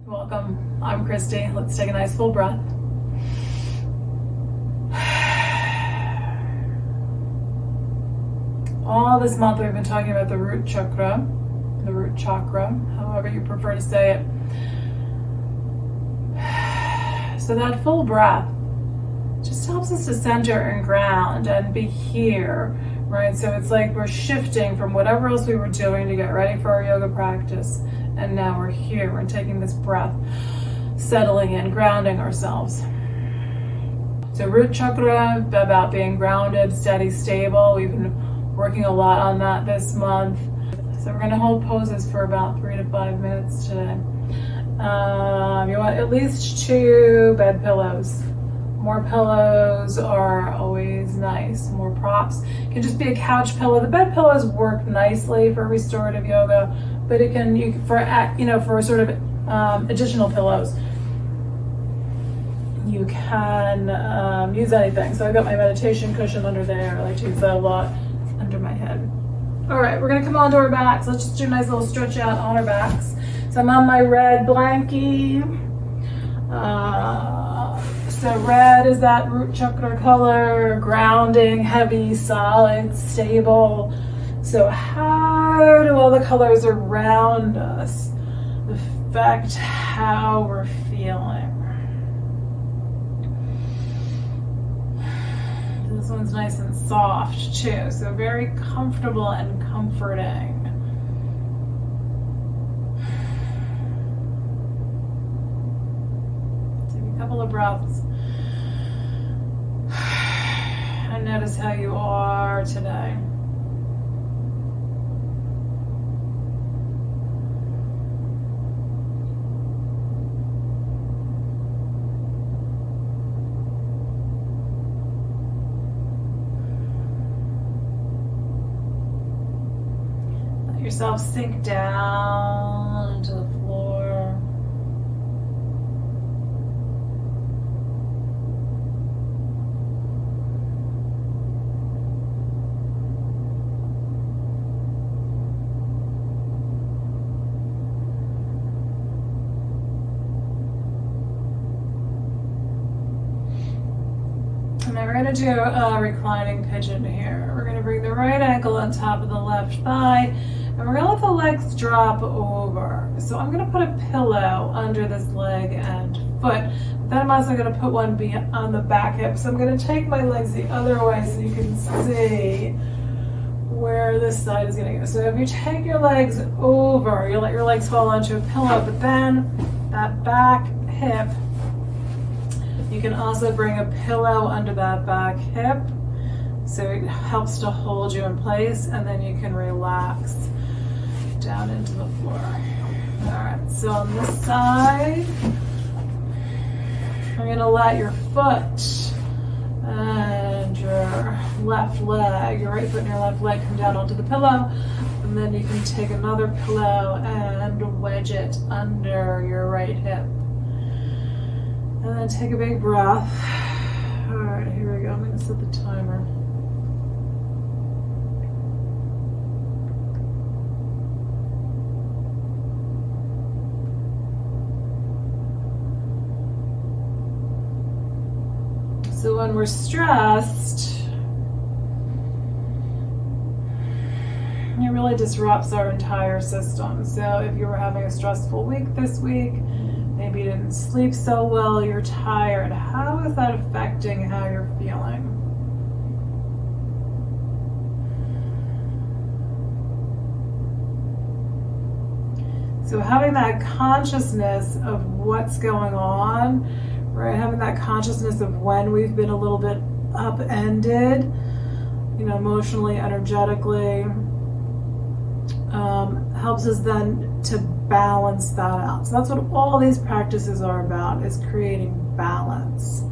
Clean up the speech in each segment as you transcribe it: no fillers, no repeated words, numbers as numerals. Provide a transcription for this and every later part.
Welcome, I'm Christy. Let's take a nice full breath. All this month we've been talking about the root chakra, however you prefer to say it. So that full breath just helps us to center and ground and be here, right? So it's like we're shifting from whatever else we were doing to get ready for our yoga practice. And now we're here, we're taking this breath, settling in, grounding ourselves. So root chakra, about being grounded, steady, stable. We've been working a lot on that this month. So we're gonna hold poses for about 3 to 5 minutes today. You want at least 2 bed pillows. More pillows are always nice. More props. It can just be a couch pillow. The bed pillows work nicely for restorative yoga, but it can for sort of additional pillows. You can use anything. So I've got my meditation cushion under there. I like to use that a lot under my head. All right, we're gonna come onto our backs. Let's just do a nice little stretch out on our backs. So I'm on my red blankie. So red is that root chakra color, grounding, heavy, solid, stable. So how do all the colors around us affect how we're feeling? This one's nice and soft too, so very comfortable and comforting. Couple of breaths and notice how you are today. Let yourself sink down into the floor. And then we're going to do a reclining pigeon here. We're going to bring the right ankle on top of the left thigh, and we're going to let the legs drop over. So I'm going to put a pillow under this leg and foot. Then I'm also going to put one on the back hip. So I'm going to take my legs the other way so you can see where this side is going to go. So if you take your legs over, you let your legs fall onto a pillow, but then that back hip, you can also bring a pillow under that back hip, so it helps to hold you in place, and then you can relax down into the floor. All right, so on this side, you're gonna let your foot and your left leg, your right foot and your left leg come down onto the pillow, and then you can take another pillow and wedge it under your right hip. And then take a big breath. All right, here we go. I'm going to set the timer. So when we're stressed, it really disrupts our entire system. So if you were having a stressful week this week, maybe you didn't sleep so well, you're tired. How is that affecting how you're feeling? So having that consciousness of what's going on, right? Having that consciousness of when we've been a little bit upended, emotionally, energetically, helps us then to balance that out. So that's what all these practices are about, is creating balance.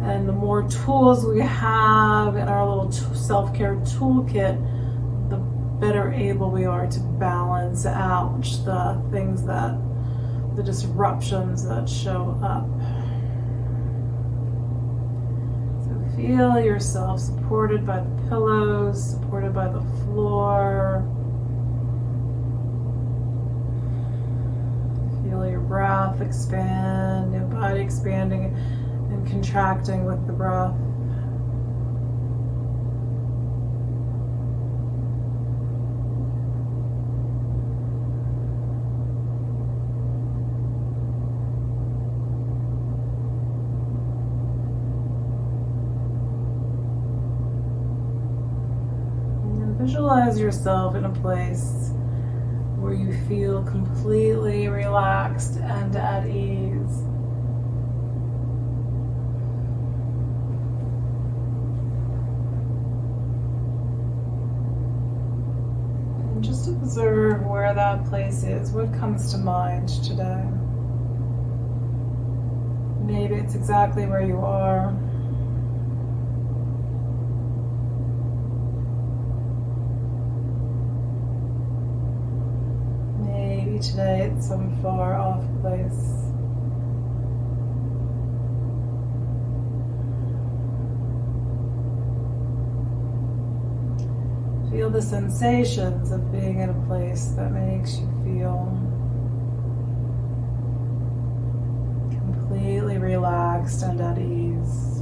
And the more tools we have in our little self-care toolkit, the better able we are to balance out the disruptions that show up. So feel yourself supported by the pillows, supported by the floor. Feel your breath. breath expand, your body expanding and contracting with the breath. Visualize yourself in a place where you feel completely relaxed and at ease. And just observe where that place is. What comes to mind today? Maybe it's exactly where you are. Today it's some far off place. Feel the sensations of being in a place that makes you feel completely relaxed and at ease.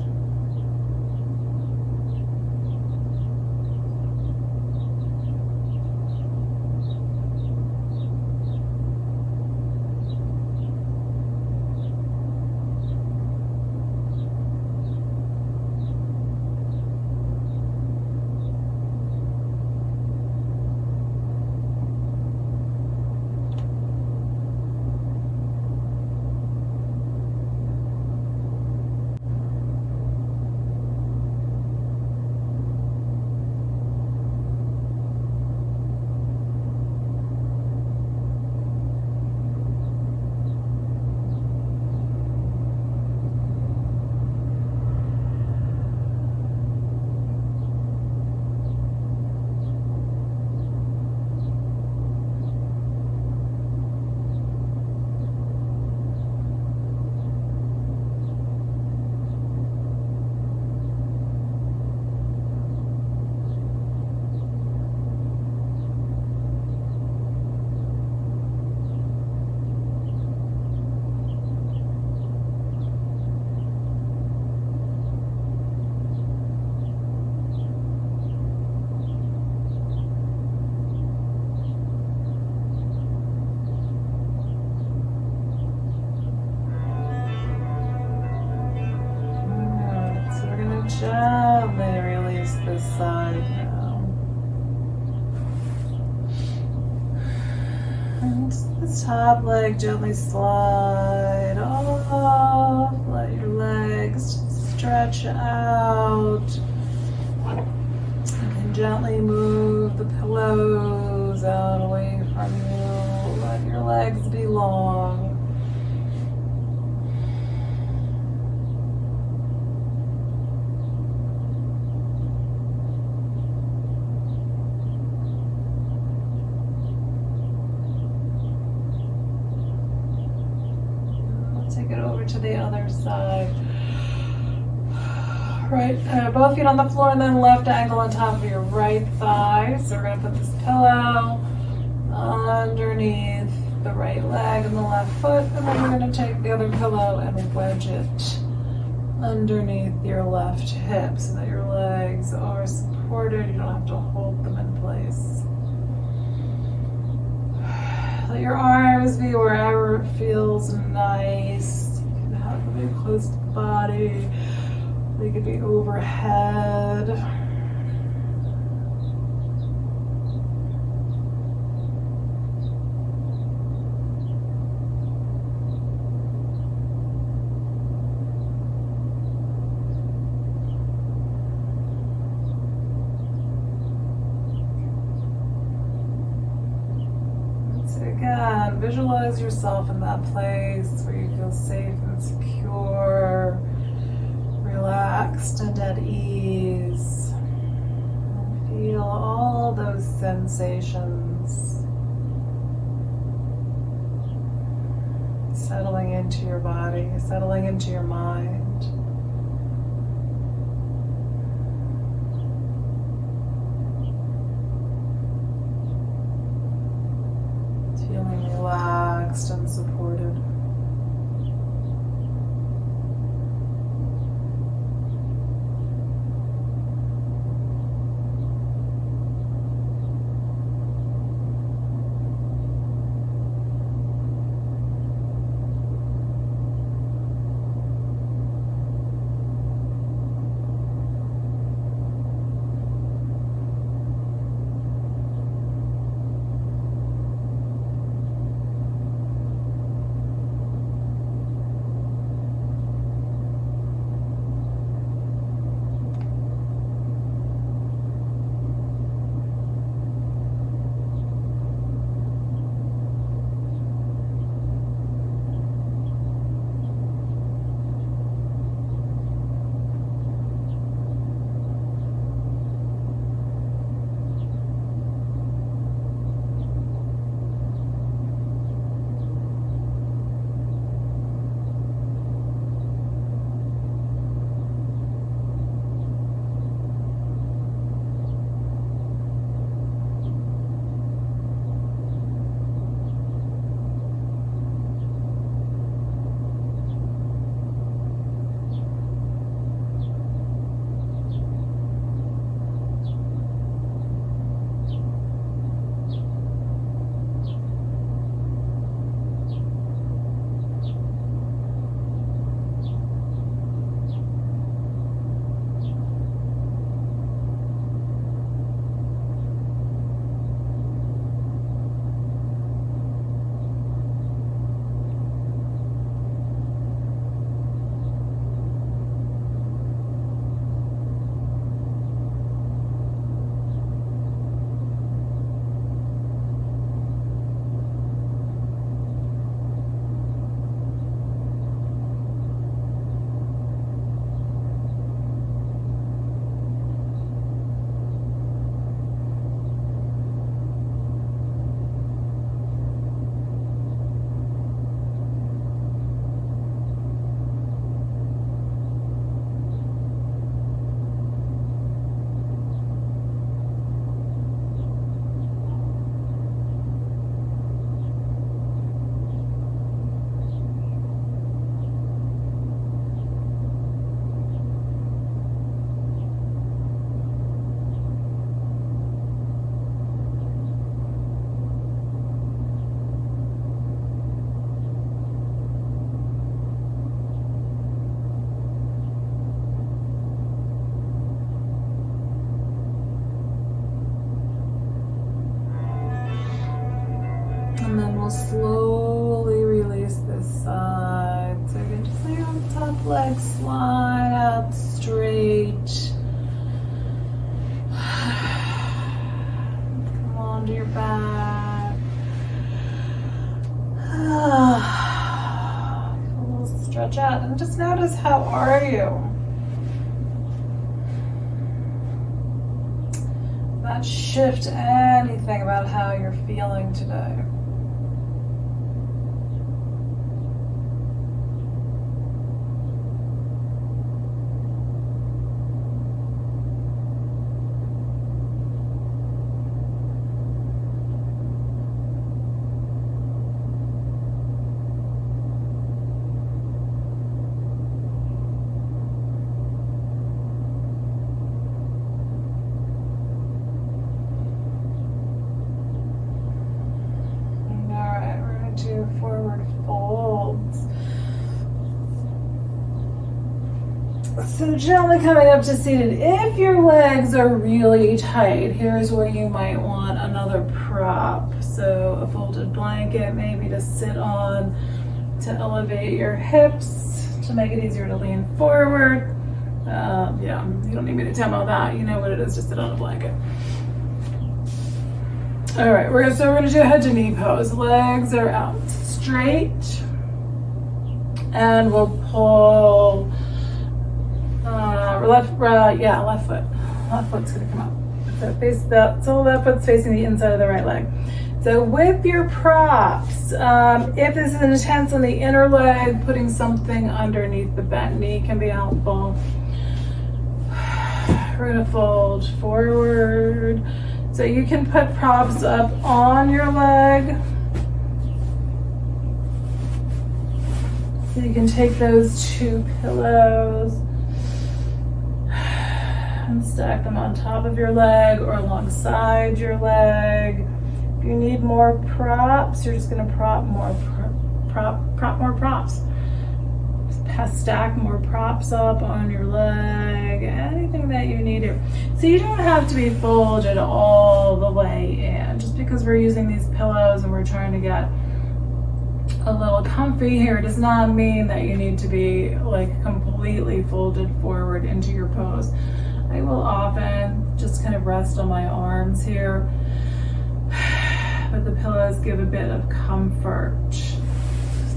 Gently release this side now. And the top leg gently slide off. Let your legs stretch out. You can gently move the pillows out away from you. Let your legs be long. To the other side. Right, both feet on the floor and then left ankle on top of your right thigh. So we're going to put this pillow underneath the right leg and the left foot, and then we're going to take the other pillow and wedge it underneath your left hip so that your legs are supported. You don't have to hold them in place. Let your arms be wherever it feels nice. Very close to the body. They could be overhead. So again, visualize yourself in that place where you feel safe and secure, relaxed and at ease. And feel all those sensations settling into your body, settling into your mind. Feeling relaxed and supported. we'll slowly release this side. So you can just lay on the top leg, slide out straight. Come onto your back. A little stretch out and just notice, how are you? Not shift anything about how you're feeling today. Forward folds. So gently coming up to seated. If your legs are really tight, here's where you might want another prop. So a folded blanket maybe to sit on to elevate your hips, to make it easier to lean forward. Yeah, you don't need me to demo that. You know what it is, just sit on a blanket. All right, we're gonna do a head to knee pose. Legs are out straight, and we'll pull left foot. Left foot's gonna come up. So face that. So left foot's facing the inside of the right leg. So with your props, if this is intense on the inner leg, putting something underneath the bent knee can be helpful. We're gonna fold forward. So you can put props up on your leg. So you can take those two pillows and stack them on top of your leg or alongside your leg. If you need more props, you're just gonna prop more props. Stack more props up on your leg, anything that you need here. So you don't have to be folded all the way in. Just because we're using these pillows and we're trying to get a little comfy here does not mean that you need to be like completely folded forward into your pose. I will often just kind of rest on my arms here, but the pillows give a bit of comfort.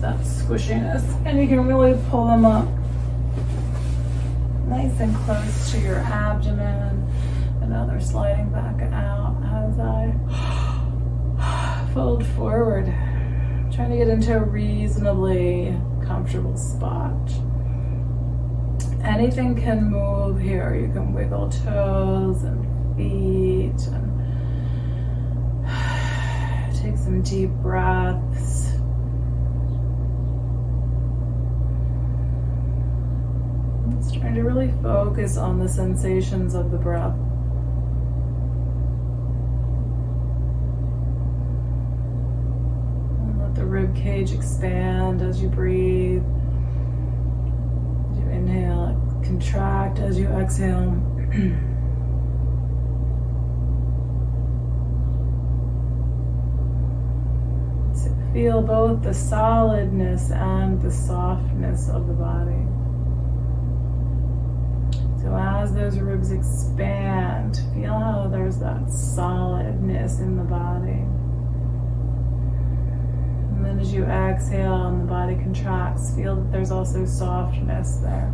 That squishiness, and you can really pull them up nice and close to your abdomen, and now they're sliding back out as I fold forward, trying to get into a reasonably comfortable spot. Anything can move here. You can wiggle toes and feet and take some deep breaths. Trying to really focus on the sensations of the breath. And let the rib cage expand as you breathe. As you inhale, contract as you exhale. So feel both the solidness and the softness of the body. So as those ribs expand, feel how there's that solidness in the body. And then as you exhale and the body contracts, feel that there's also softness there.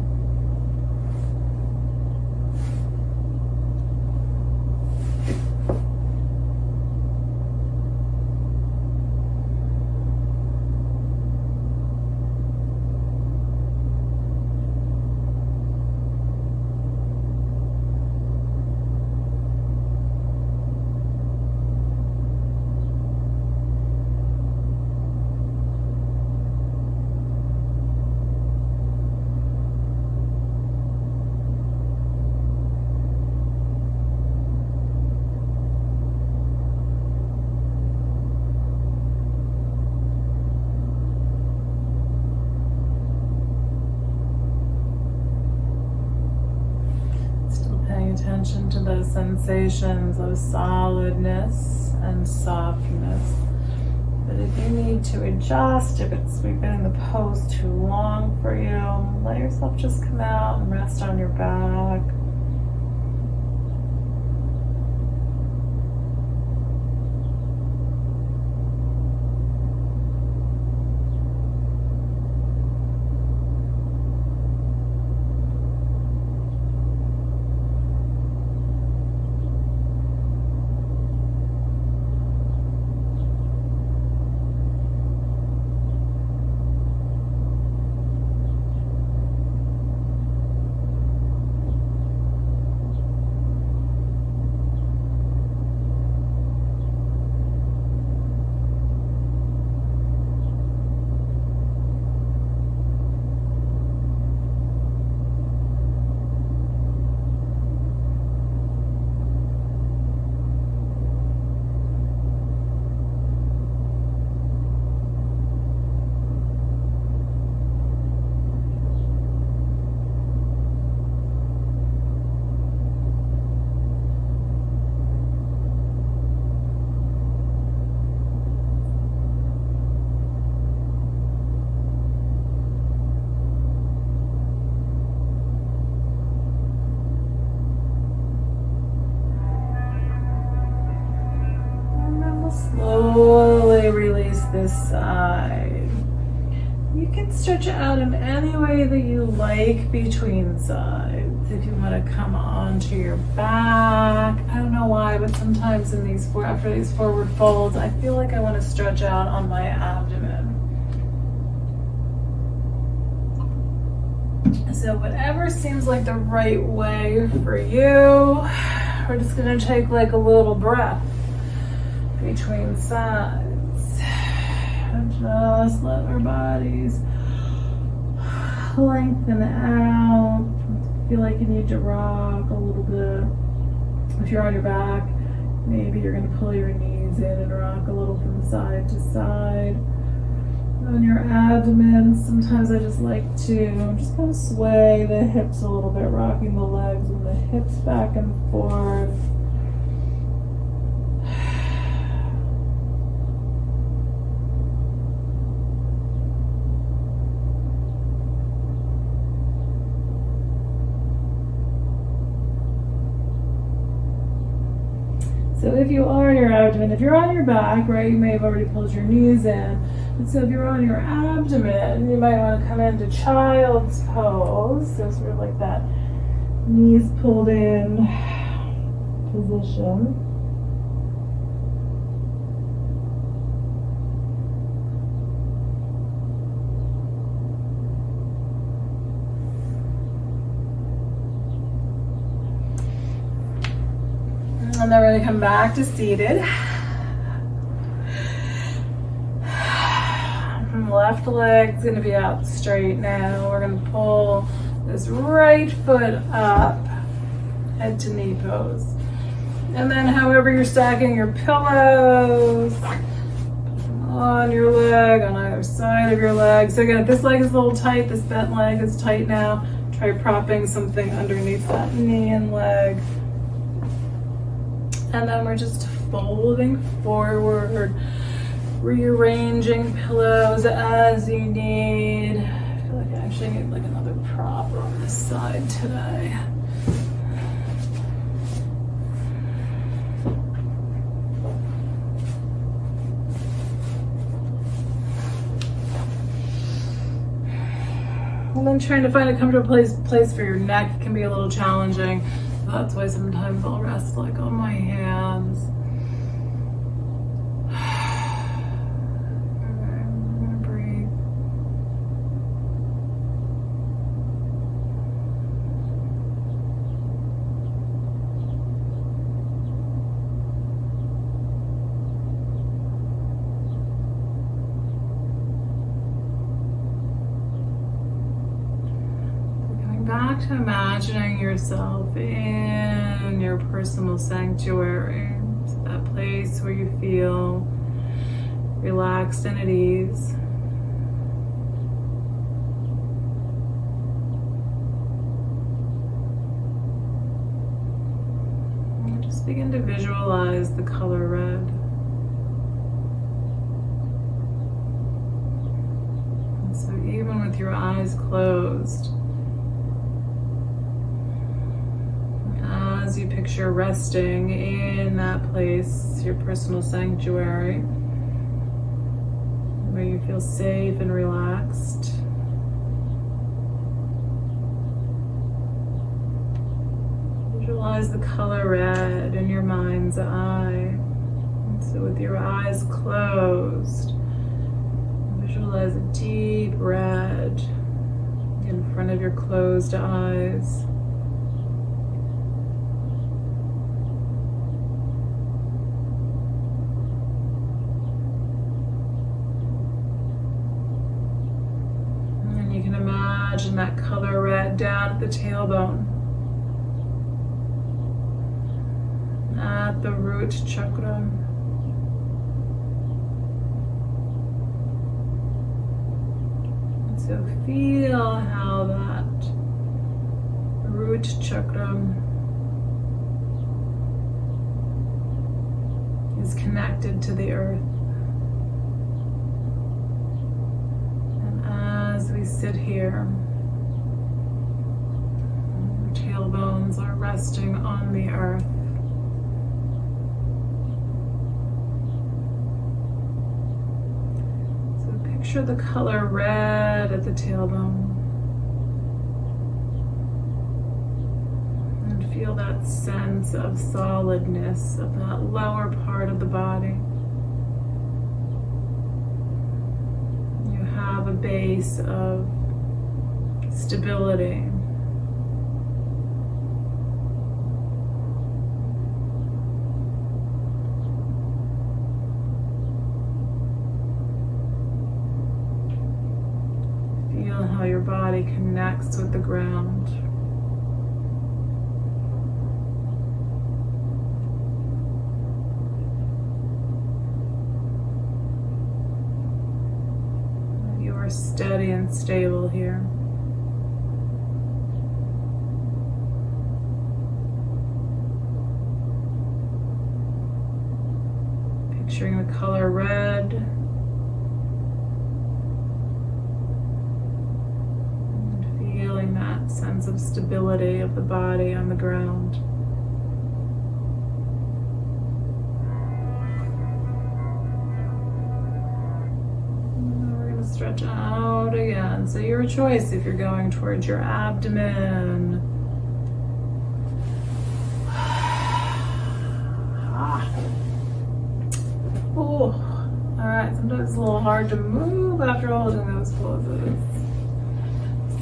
Attention to those sensations of solidness and softness. But if you you need to adjust, if we've been in the pose too long for you, let yourself just come out and rest on your back. Slowly release this side. You can stretch it out in any way that you like between sides. If you want to come onto your back, I don't know why, but sometimes after these forward folds, I feel like I want to stretch out on my abdomen. So whatever seems like the right way for you, we're just going to take like a little breath between sides and just let our bodies lengthen out. Feel like you need to rock a little bit. If you're on your back, maybe you're going to pull your knees in and rock a little from side to side. On your abdomen, sometimes I just like to just kind of sway the hips a little bit, rocking the legs and the hips back and forth. So if you are on your abdomen, if you're on your back, right, you may have already pulled your knees in. And so if you're on your abdomen, you might want to come into child's pose. So sort of like that knees pulled in position. And then we're going to come back to seated. Left leg's going to be out straight now. We're going to pull this right foot up, head to knee pose. And then however you're stacking your pillows on your leg, on either side of your leg. So again, if this leg is a little tight, this bent leg is tight now, try propping something underneath that knee and leg. And then we're just folding forward, rearranging pillows as you need. I feel like I actually need like another prop on this side today. And then trying to find a comfortable place for your neck can be a little challenging. That's why sometimes I'll rest like on my hands. Breathe. Back to imagining yourself in your personal sanctuary, that place where you feel relaxed and at ease. And just begin to visualize the color red. your eyes closed. As you picture resting in that place, your personal sanctuary, where you feel safe and relaxed. Visualize the color red in your mind's eye. So with your eyes closed, visualize a deep red in front of your closed eyes. And you can imagine that color red down at the tailbone, at the root chakra. So feel how that root chakra is connected to the earth. And as we sit here, our tailbones are resting on the earth. Picture the color red at the tailbone and feel that sense of solidness of that lower part of the body. You have a base of stability. How your body connects with the ground. You are steady and stable here. Picturing the color red. That sense of stability of the body on the ground. And we're going to stretch out again. So your choice if you're going towards your abdomen. Oh, all right. Sometimes it's a little hard to move after holding those poses.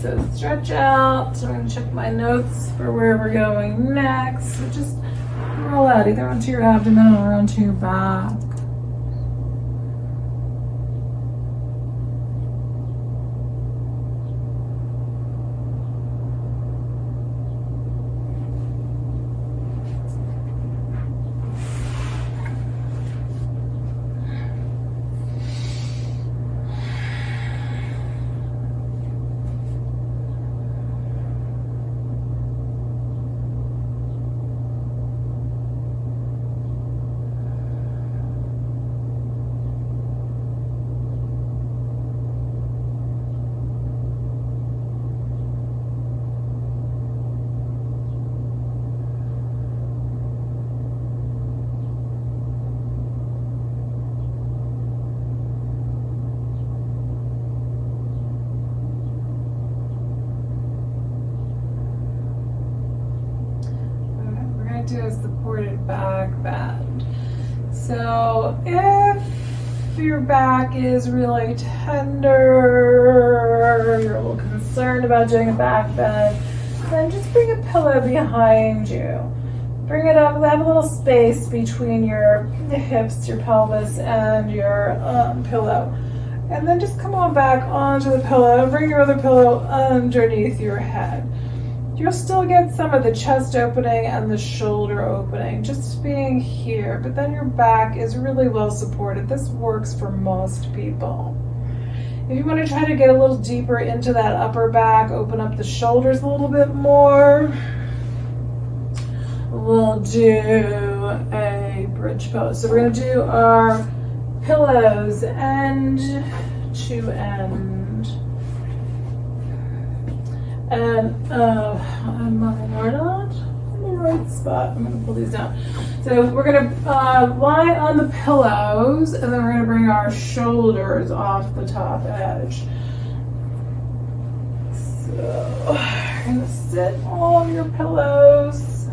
So stretch out. So I'm going to check my notes for where we're going next. So just roll out either onto your abdomen or onto your back. Do a supported back bend. So if your back is really tender, you're a little concerned about doing a back bend, then just bring a pillow behind you. Bring it up, have a little space between your hips, your pelvis, and your pillow. And then just come on back onto the pillow and bring your other pillow underneath your head. You'll still get some of the chest opening and the shoulder opening just being here, but then your back is really well supported. This works for most people. If you want to try to get a little deeper into that upper back, open up the shoulders a little bit more, we'll do a bridge pose. So we're going to do our pillows end to end. And we're not in the right spot. I'm gonna pull these down. So we're gonna lie on the pillows, and then we're gonna bring our shoulders off the top edge. So you're gonna sit on your pillows.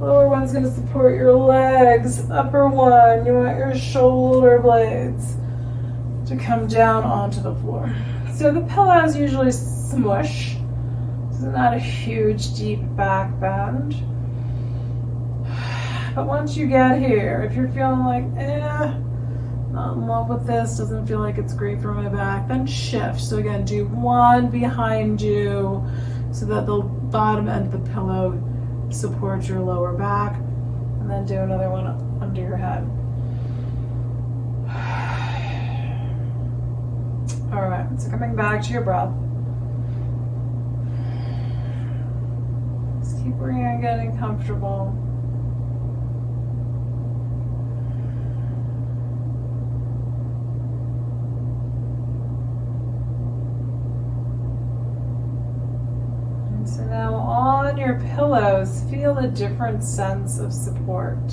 Lower one's gonna support your legs. Upper one, you want your shoulder blades to come down onto the floor. So the pillows usually smush. This is not a huge, deep back bend. But once you get here, if you're feeling like, not in love with this, doesn't feel like it's great for my back, then shift. So again, do one behind you so that the bottom end of the pillow supports your lower back, and then do another one under your head. All right, so coming back to your breath. Just keep working on getting comfortable. And so now on your pillows, feel a different sense of support.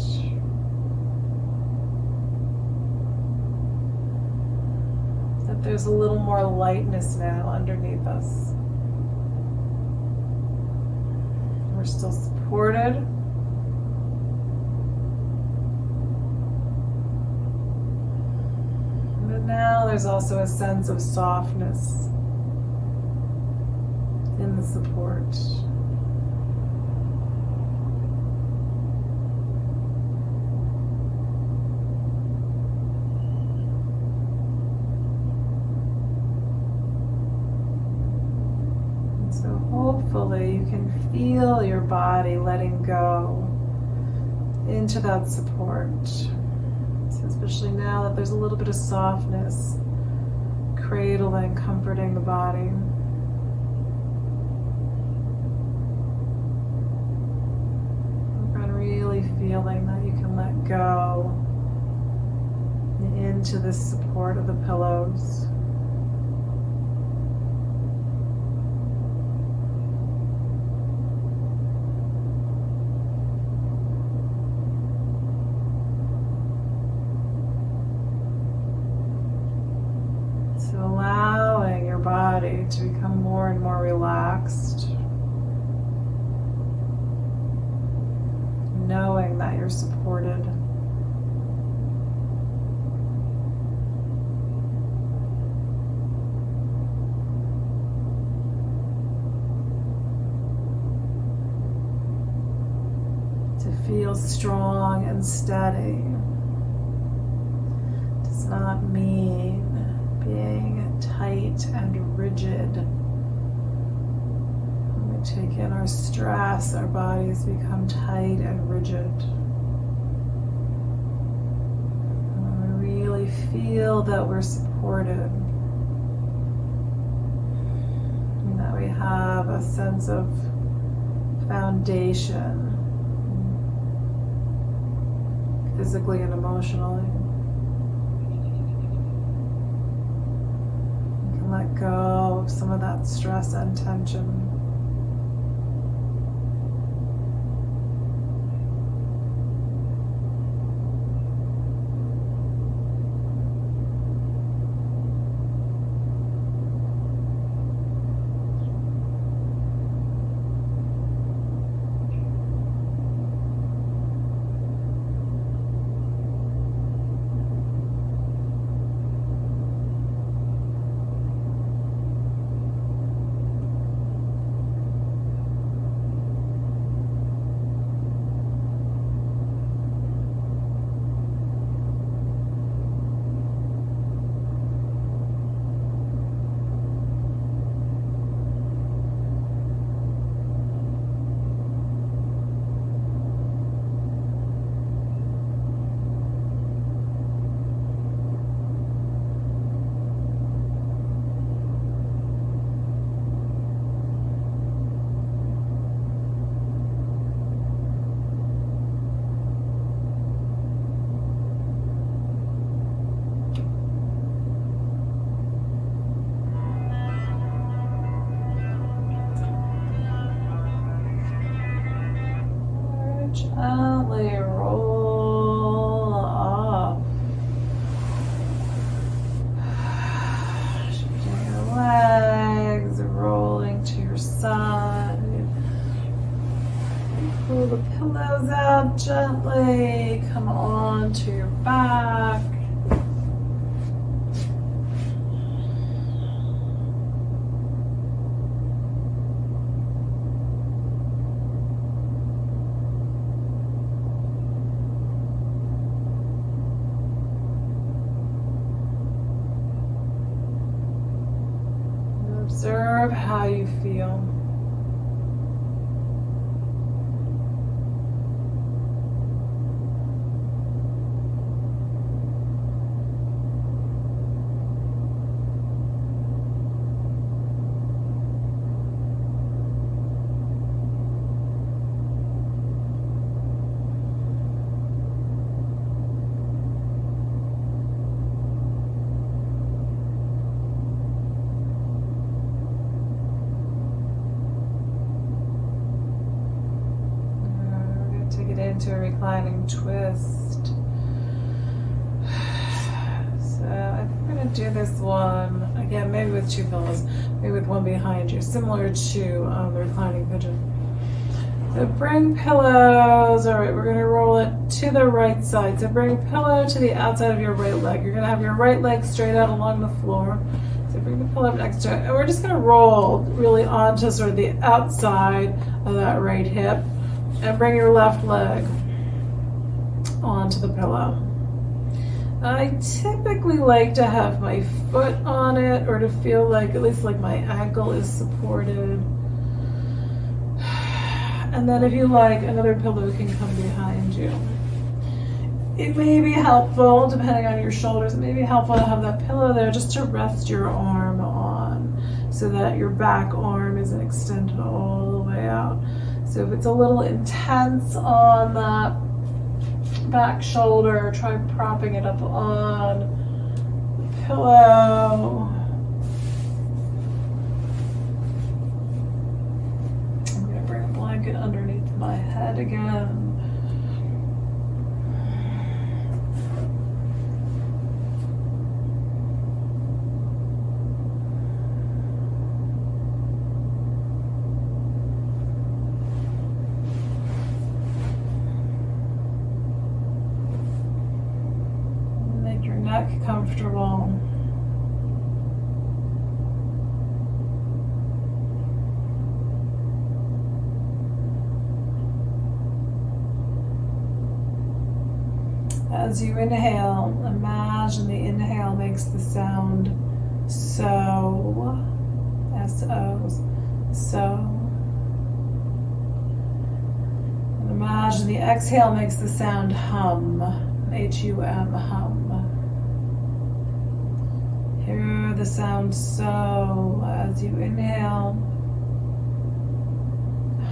There's a little more lightness now underneath us. We're still supported. But now there's also a sense of softness in the support. Hopefully you can feel your body letting go into that support. So especially now that there's a little bit of softness, cradling, comforting the body. And really feeling that you can let go into the support of the pillows. Allowing your body to become more and more relaxed, knowing that you're supported. To feel strong and steady does not mean being tight and rigid. When we take in our stress, our bodies become tight and rigid. When we really feel that we're supported, and that we have a sense of foundation, physically and emotionally. Let go of some of that stress and tension. to your back. Observe how you feel. Into a reclining twist. So I think we're going to do this one again, maybe with two pillows, maybe with one behind you, similar to the reclining pigeon. So bring pillows. All right, we're going to roll it to the right side. So bring pillow to the outside of your right leg. You're going to have your right leg straight out along the floor. So bring the pillow up next to it, and we're just going to roll really onto sort of the outside of that right hip. And bring your left leg onto the pillow. I typically like to have my foot on it, or to feel like at least like my ankle is supported. And then if you like, another pillow can come behind you. It may be helpful, depending on your shoulders, it may be helpful to have that pillow there just to rest your arm on, so that your back arm isn't extended all the way out. So if it's a little intense on that back shoulder, try propping it up on the pillow. I'm going to bring a blanket underneath my head again. Comfortable. As you inhale, imagine the inhale makes the sound so, S-O, so. And imagine the exhale makes the sound hum, H-U-M, hum. Hear the sound so as you inhale,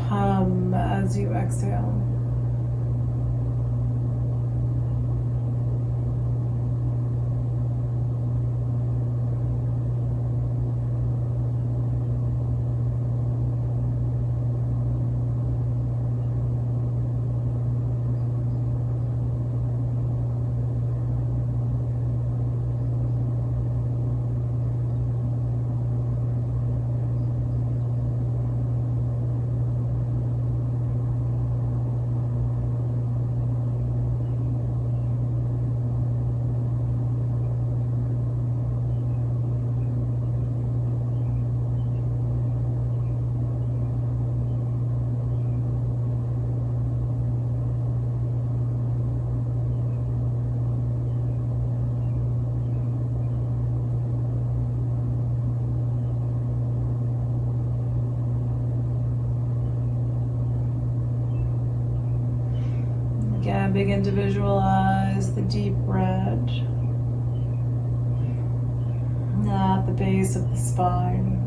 hum as you exhale. Again, begin to visualize the deep red at the base of the spine.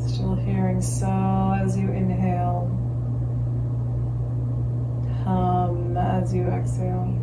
Still hearing so as you inhale, hum as you exhale.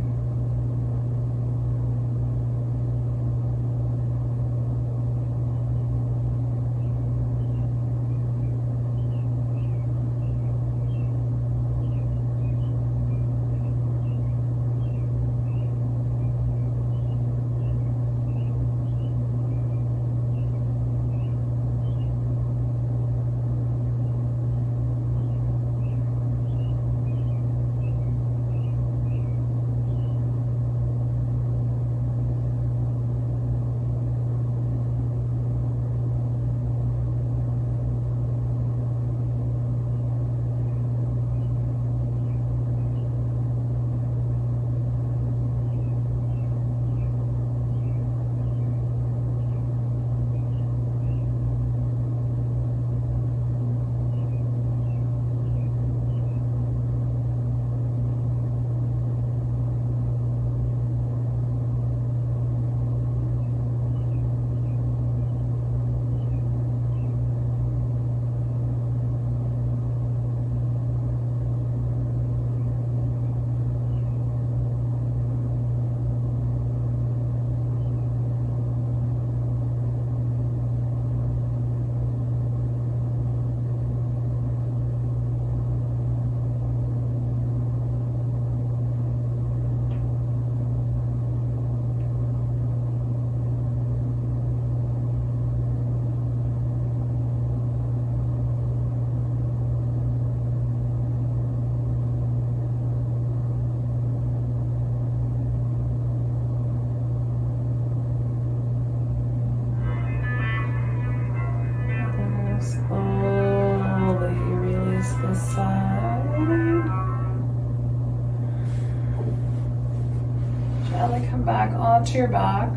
Finally come back onto your back.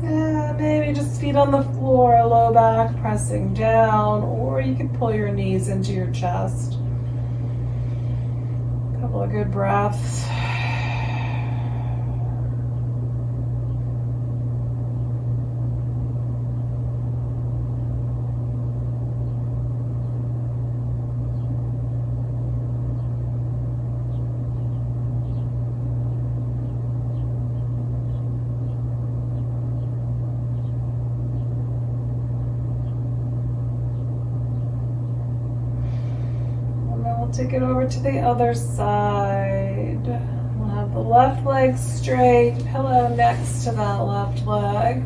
And maybe just feet on the floor, low back pressing down, or you can pull your knees into your chest. A couple of good breaths. Take it over to the other side. We'll have the left leg straight, pillow next to that left leg.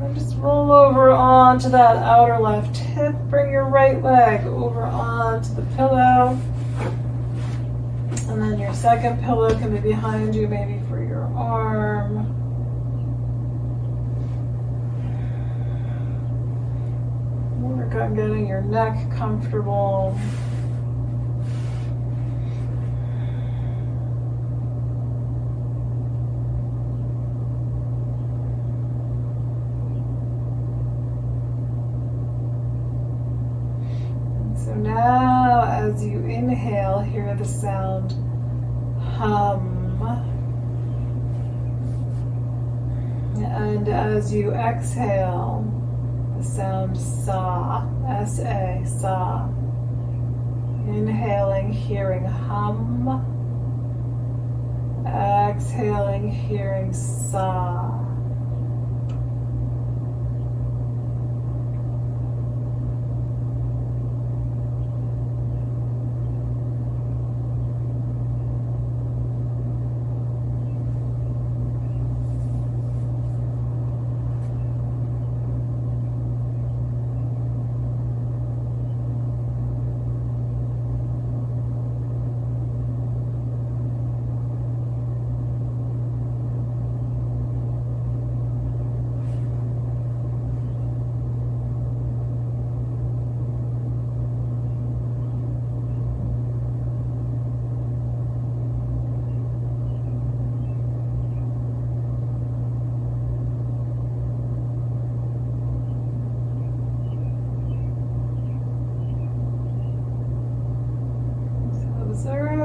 And just roll over onto that outer left hip. Bring your right leg over onto the pillow. And then your second pillow can be behind you, maybe for your arm. Work on getting your neck comfortable. Now, as you inhale, hear the sound hum. And as you exhale, the sound sa, S-A, sa. Inhaling, hearing hum. Exhaling, hearing sa.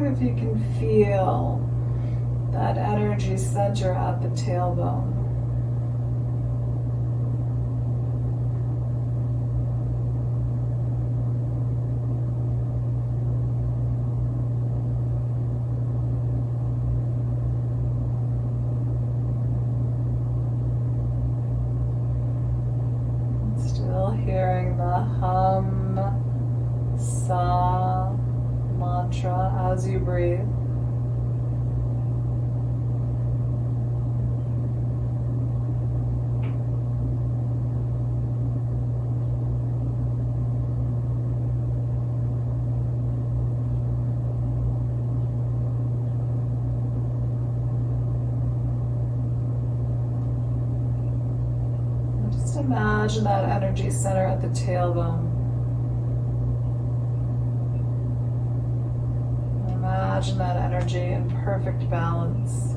If you can feel that energy center at the tailbone. Still hearing the hum, sa mantra as you breathe. Just imagine that energy center at the tailbone. Imagine that energy in perfect balance.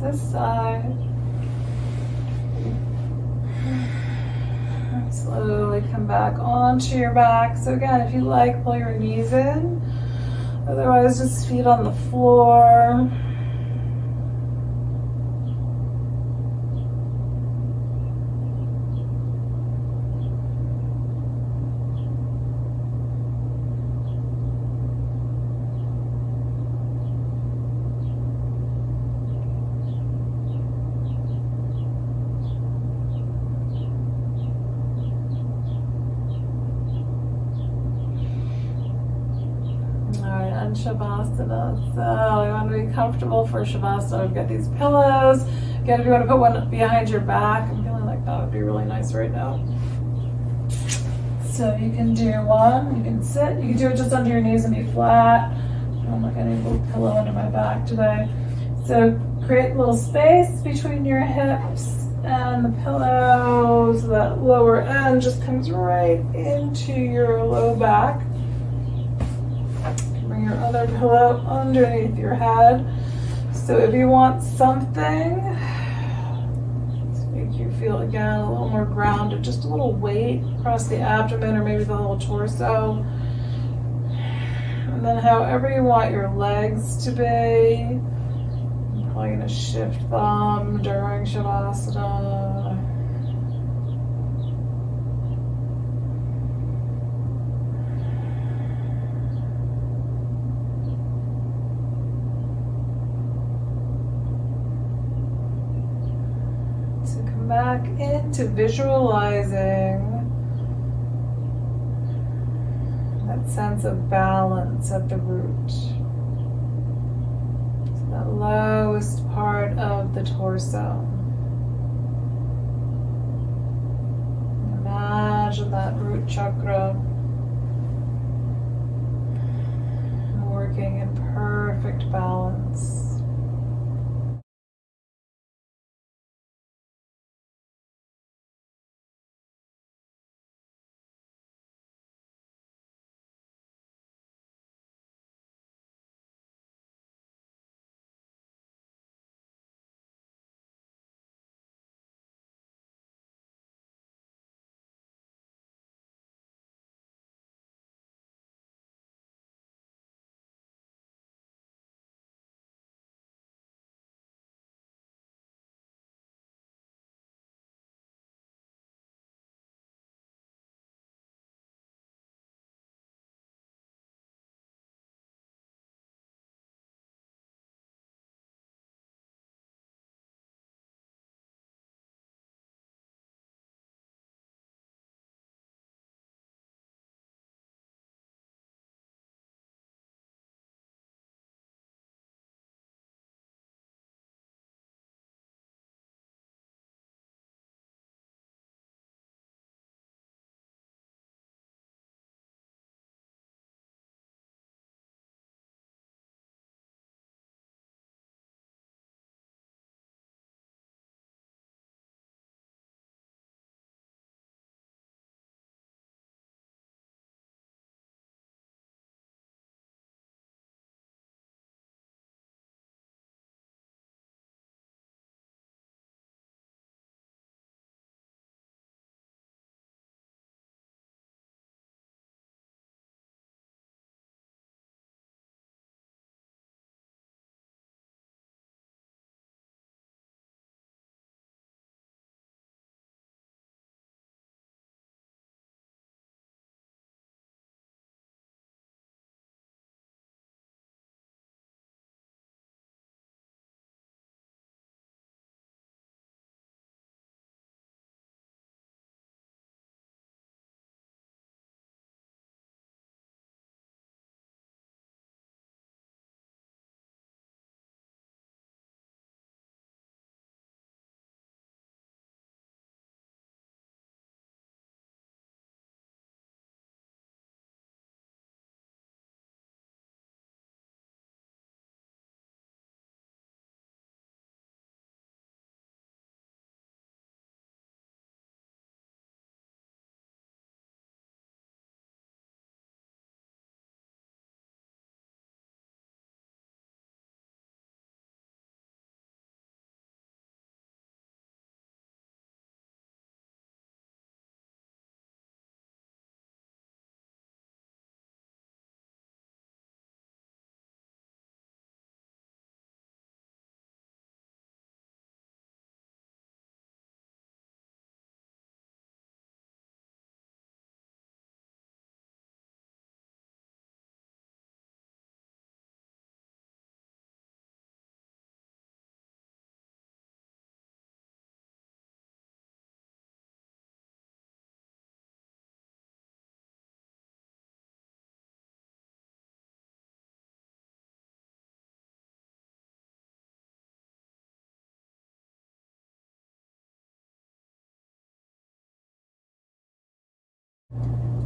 this side. And slowly come back onto your back. So again, if you like, pull your knees in. Otherwise, just feet on the floor. Shavasana. So you want to be comfortable for Shavasana. We've got these pillows. Again, if you want to put one behind your back, I'm feeling like that would be really nice right now. So you can do one, you can sit, you can do it just under your knees and be flat. I don't like any little pillow under my back today. So create a little space between your hips and the pillow so that lower end just comes right into your low back. Bring your other pillow underneath your head. So if you want something to make you feel again a little more grounded, just a little weight across the abdomen or maybe the whole torso. And then however you want your legs to be. I'm probably going to shift them during Shavasana. Back into visualizing that sense of balance at the root. So that lowest part of the torso. Imagine that root chakra working in perfect balance.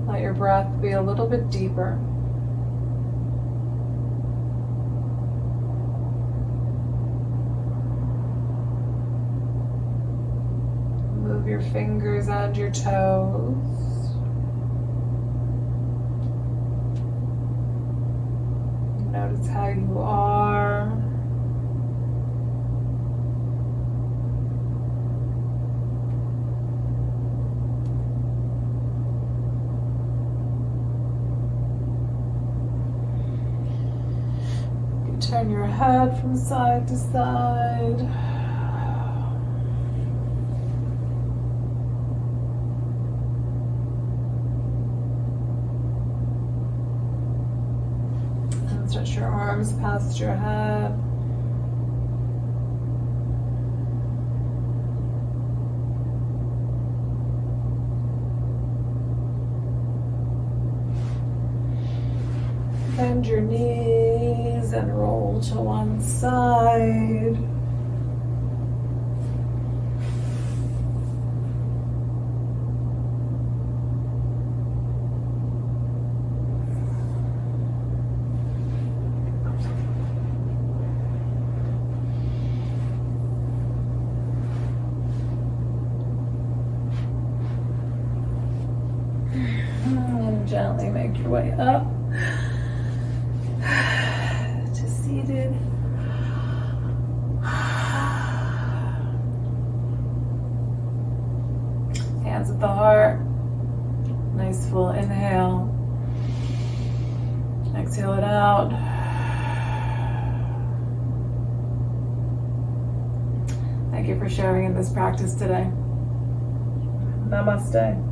Let your breath be a little bit deeper. Move your fingers and your toes. Notice how you are. Turn your head from side to side. And stretch your arms past your head. Bend your knees and roll to one side. And gently make your way up to seated. Hands at the heart. Nice full inhale. Exhale it out. Thank you for sharing in this practice today. Namaste.